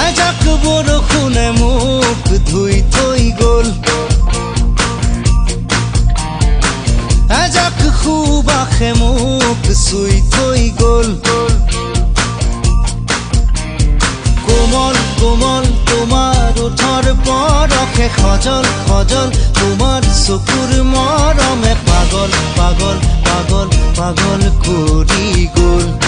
এজাক বৰষুণে মোক ধুই থৈ গ'ল, এজাক সুবাসে মোক চুই থৈ গ'ল। কোমল কোমল তোমাৰ ওঠৰ পৰশে সজল সজল তোমাৰ চকুৰ মৰমে পাগল পাগল পাগল পাগল কৰি গ'ল।